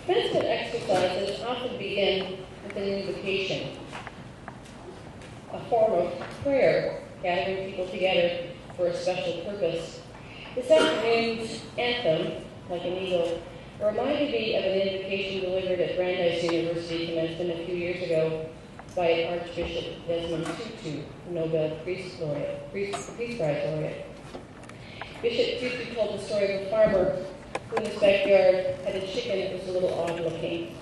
Commencement exercises often begin with an invocation, a form of prayer, gathering people together for a special purpose. This afternoon's anthem, Like an Eagle, reminded me of an invocation delivered at Brandeis University Commencement a few years ago by Archbishop Desmond Tutu, Nobel Peace Prize laureate. Bishop Tutu told the story of a farmer who in his backyard had a chicken that was a little odd looking.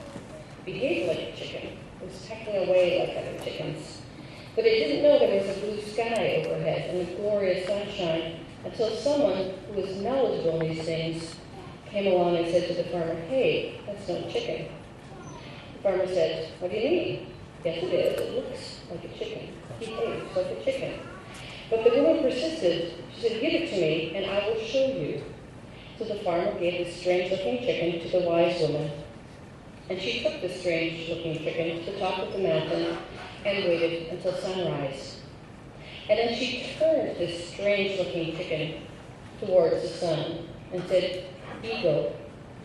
Behaved like a chicken. It was pecking away like other chickens. But it didn't know there was a blue sky overhead and the glorious sunshine until someone who was knowledgeable in these things came along and said to the farmer, "Hey, that's no chicken." The farmer said, "What do you mean?" "Yes, it is. It looks like a chicken. It behaves like a chicken." But the woman persisted. She said, "Give it to me and I will show you." So the farmer gave this strange-looking chicken to the wise woman. And she took the strange-looking chicken to the top of the mountain and waited until sunrise. And then she turned this strange-looking chicken towards the sun and said, "Eagle,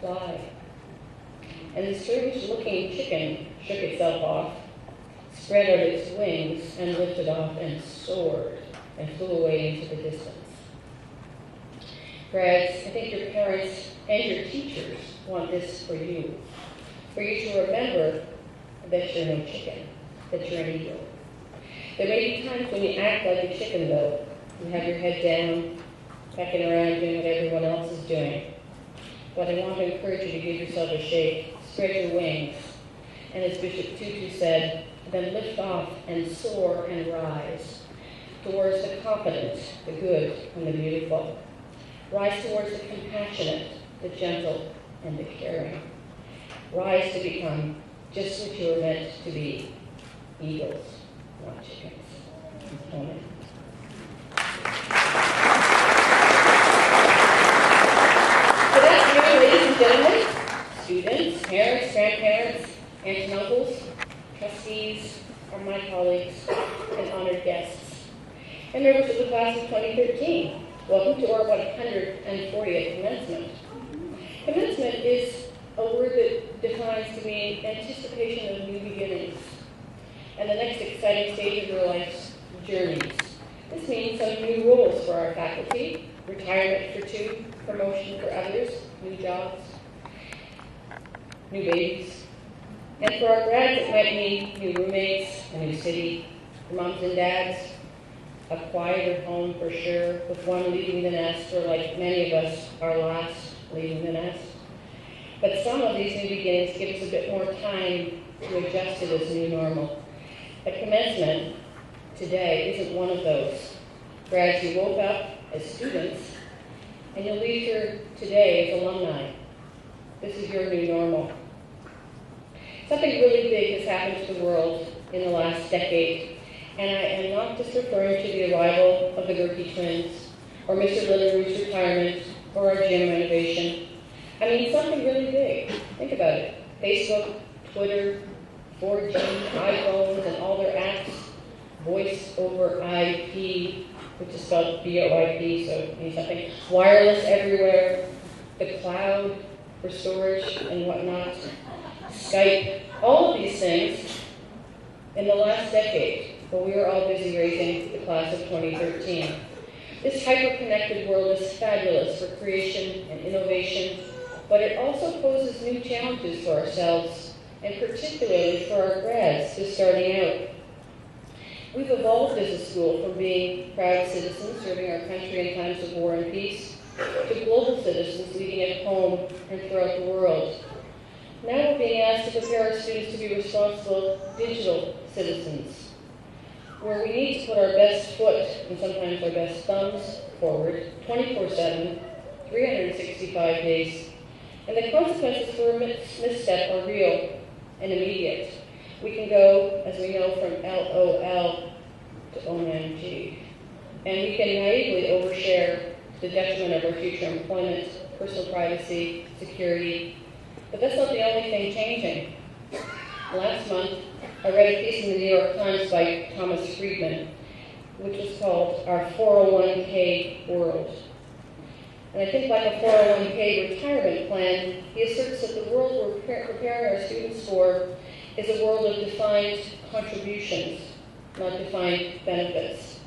fly." And the strange-looking chicken shook itself off, spread out its wings, and lifted off and soared and flew away into the distance. Grads, I think your parents and your teachers want this for you to remember that you're no chicken, that you're an eagle. There may be times when you act like a chicken, though. You have your head down, pecking around doing what everyone else is doing. But I want to encourage you to give yourself a shake, spread your wings, and as Bishop Tutu said, then lift off and soar and rise towards the confident, the good, and the beautiful. Rise towards the compassionate, the gentle, and the caring. Rise to become just what you were meant to be, eagles, not chickens. Amen. Good afternoon, ladies and gentlemen, students, parents, grandparents, aunts and uncles, trustees, are my colleagues, and honored guests, and members of the class of 2013. Welcome to our 140th commencement. Commencement is a word that defines to me anticipation of new beginnings and the next exciting stage of your life's journeys. This means some new roles for our faculty, retirement for 2, promotion for others, new jobs, new babies. And for our grads, it might mean new roommates, a new city, for moms and dads, a quieter home for sure, with one leaving the nest, or like many of us, our last leaving the nest. But some of these new beginnings give us a bit more time to adjust to this new normal. At commencement today isn't one of those. Grads, you woke up as students, and you'll leave here today as alumni. This is your new normal. Something really big has happened to the world in the last decade, and I am not just referring to the arrival of the Gerke twins, or Mr. Littleroot's retirement, or our gym renovation. I mean, something really big. Think about it. Facebook, Twitter, 4G, iPhones, and all their apps, voice over IP, which is spelled VoIP, so it means something. Wireless everywhere, the cloud for storage and whatnot, Skype, all of these things in the last decade, but we were all busy raising the class of 2013. This hyper-connected world is fabulous for creation and innovation, but it also poses new challenges for ourselves, and particularly for our grads just starting out. We've evolved as a school from being proud citizens serving our country in times of war and peace to global citizens leading at home and throughout the world. Now we're being asked to prepare our students to be responsible digital citizens, where we need to put our best foot and sometimes our best thumbs forward 24/7, 365 days. And the consequences for a misstep are real and immediate. We can go, as we know, from LOL to OMG. And we can naively overshare to the detriment of our future employment, personal privacy, security. But that's not the only thing changing. Last month, I read a piece in the New York Times by Thomas Friedman, which was called Our 401k World. And I think like a 401k retirement plan, he asserts that the world we're preparing our students for is a world of defined contributions, not defined benefits.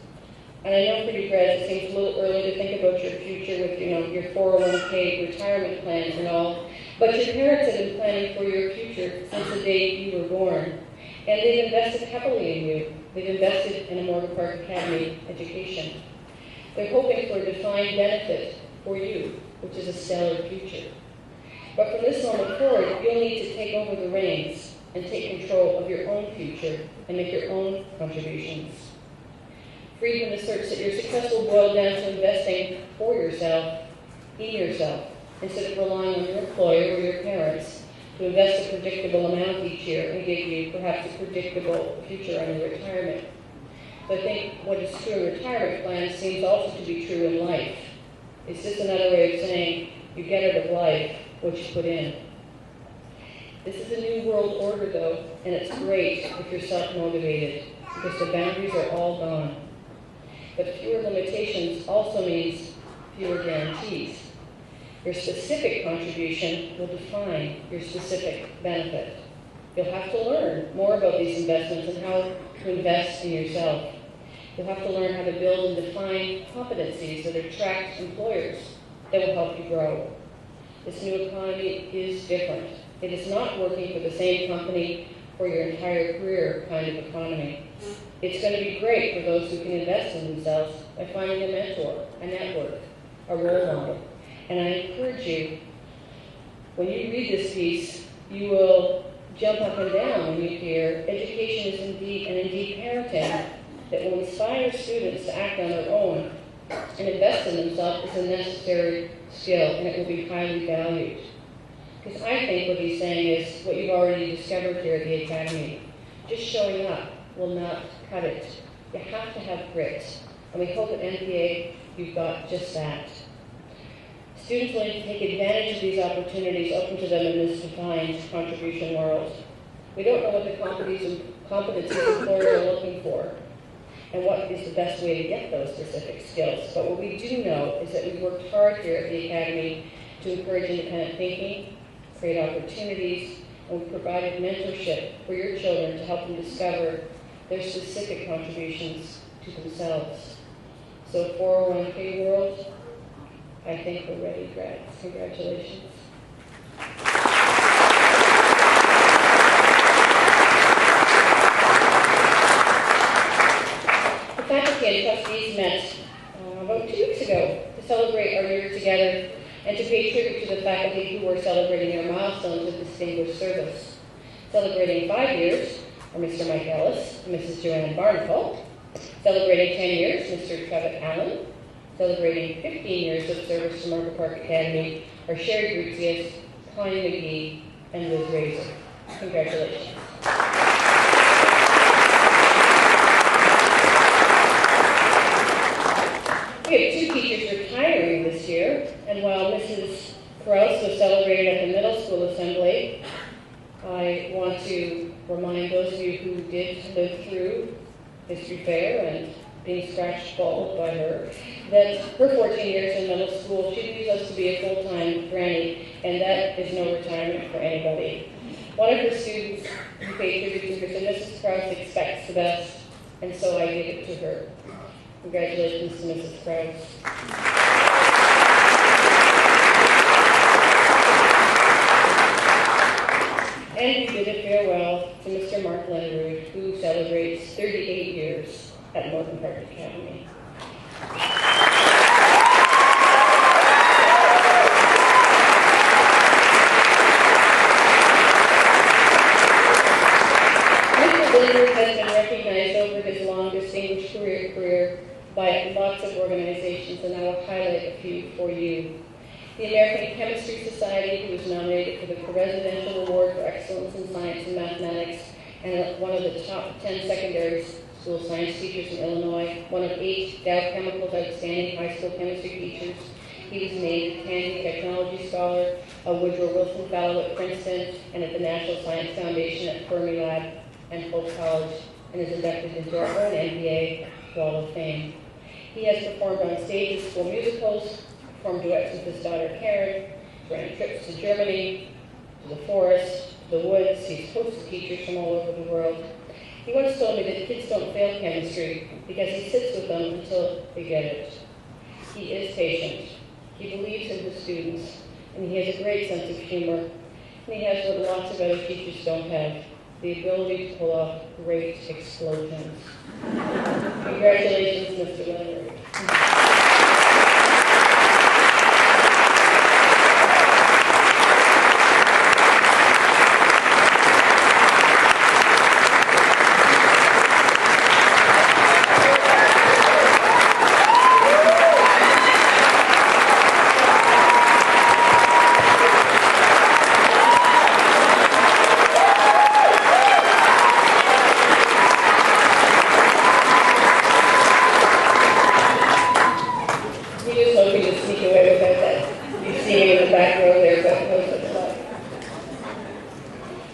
And I know for you grads it seems a little early to think about your future with, your 401k retirement plans and all, but your parents have been planning for your future since the day you were born. And they've invested heavily in you. They've invested in a Morgan Park Academy education. They're hoping for a defined benefit for you, which is a stellar future. But from this moment forward, you'll need to take over the reins and take control of your own future and make your own contributions. Friedman asserts that your success will boil down to investing for yourself, in yourself, instead of relying on your employer or your parents to invest a predictable amount each year and give you perhaps a predictable future on your retirement. So I think what is true in retirement plans seems also to be true in life. It's just another way of saying you get out of life what you put in. This is a new world order, though, and it's great if you're self-motivated, because the boundaries are all gone. But fewer limitations also means fewer guarantees. Your specific contribution will define your specific benefit. You'll have to learn more about these investments and how to invest in yourself. You'll have to learn how to build and define competencies that attract employers that will help you grow. This new economy is different. It is not working for the same company for your entire career kind of economy. It's going to be great for those who can invest in themselves by finding a mentor, a network, a role model. And I encourage you, when you read this piece, you will jump up and down when you hear education is indeed parenting that will inspire students to act on their own and invest in themselves is a necessary skill, and it will be highly valued. Because I think what he's saying is what you've already discovered here at the Academy. Just showing up will not cut it. You have to have grit. And we hope at NPA you've got just that. Students will need to take advantage of these opportunities open to them in this defined contribution world. We don't know what the competencies employers are looking for and what is the best way to get those specific skills. But what we do know is that we've worked hard here at the Academy to encourage independent thinking, create opportunities, and we've provided mentorship for your children to help them discover their specific contributions to themselves. So 401k world, I think we're ready, grads. Congratulations. The faculty and trustees met about 2 weeks ago to celebrate our year together and to pay tribute to the faculty who were celebrating their milestones of distinguished service. Celebrating 5 years are Mr. Mike Ellis and Mrs. Joanne Barnefelt. Celebrating 10 years, Mr. Trevitt Allen. Celebrating 15 years of service to Morgan Park Academy are Sherry Gruzius, Connie McGee, and Liz Razor. Congratulations. We have 2 teachers retiring this year, and while Mrs. Krause was celebrated at the middle school assembly, I want to remind those of you who did live through History Fair and being scratched bald by her, that her 14 years in middle school, she leaves us to be a full-time granny, and that is no retirement for anybody. One of her students who paid tribute to her said, Mrs. Krause expects the best, and so I gave it to her. Congratulations to Mrs. Krause. And we did a farewell to Mr. Mark Lennerud, who celebrates 38 years at Morgan Park Academy. Mr. Lennerud has been recognized over his long, distinguished career by lots of organizations, and I will highlight a few for you. The American Chemistry Society, who was nominated for the Presidential Award for Excellence in Science and Mathematics, and one of the top 10 secondary school science teachers in Illinois, one of 8 Dow Chemical's outstanding high school chemistry teachers. He was named Tandy Technology Scholar, a Woodrow Wilson Fellow at Princeton, and at the National Science Foundation at Fermilab and Polk College, and is inducted into our own NBA Wall of Fame. He has performed on stage in school musicals, performed duets with his daughter Karen, ran trips to Germany, to the forest, to the woods. He's hosted teachers from all over the world. He once told me that kids don't fail chemistry because he sits with them until they get it. He is patient. He believes in his students, and he has a great sense of humor. And he has what lots of other teachers don't have, the ability to pull off great explosions. Congratulations, Mr. Leonard.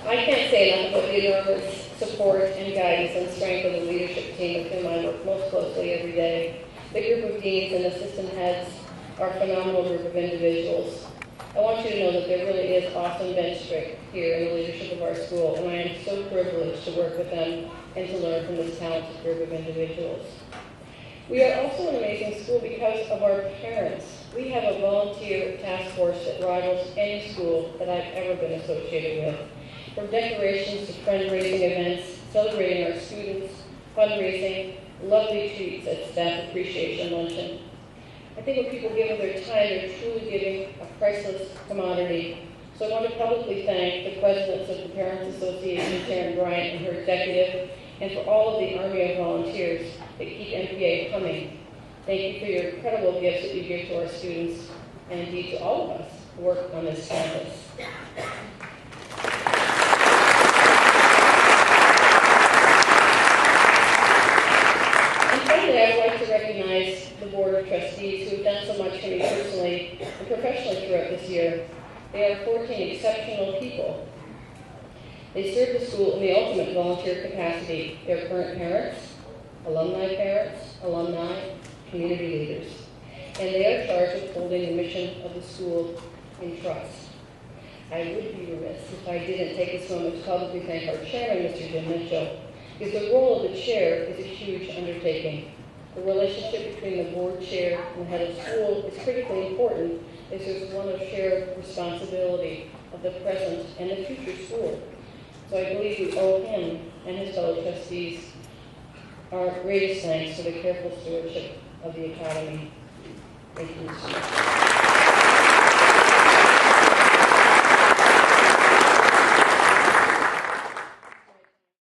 I can't say enough about the enormous support and guidance and strength of the leadership team with whom I work most closely every day. The group of deans and assistant heads are a phenomenal group of individuals. I want you to know that there really is awesome bench strength here in the leadership of our school, and I am so privileged to work with them and to learn from this talented group of individuals. We are also an amazing school because of our parents. We have a volunteer task force that rivals any school that I've ever been associated with. From decorations to fundraising events, celebrating our students, fundraising, lovely treats at staff appreciation luncheon. I think when people give of their time, they're truly giving a priceless commodity. So I want to publicly thank the presidents of the Parents Association, Karen Bryant and her executive, and for all of the army of volunteers that keep MPA coming. Thank you for your incredible gifts that you give to our students, and indeed to all of us who work on this campus. And finally, I would like to recognize the Board of Trustees who have done so much for me personally and professionally throughout this year. They are 14 exceptional people. They serve the school in the ultimate volunteer capacity. They're current parents, alumni, community leaders, and they are charged with holding the mission of the school in trust. I would be remiss if I didn't take this moment to publicly thank our chairman, Mr. Jim Mitchell, because the role of the chair is a huge undertaking. The relationship between the board chair and the head of school is critically important, as there's one of shared responsibility of the present and the future school. So I believe we owe him and his fellow trustees our greatest thanks for the careful stewardship of the Academy. Thank you.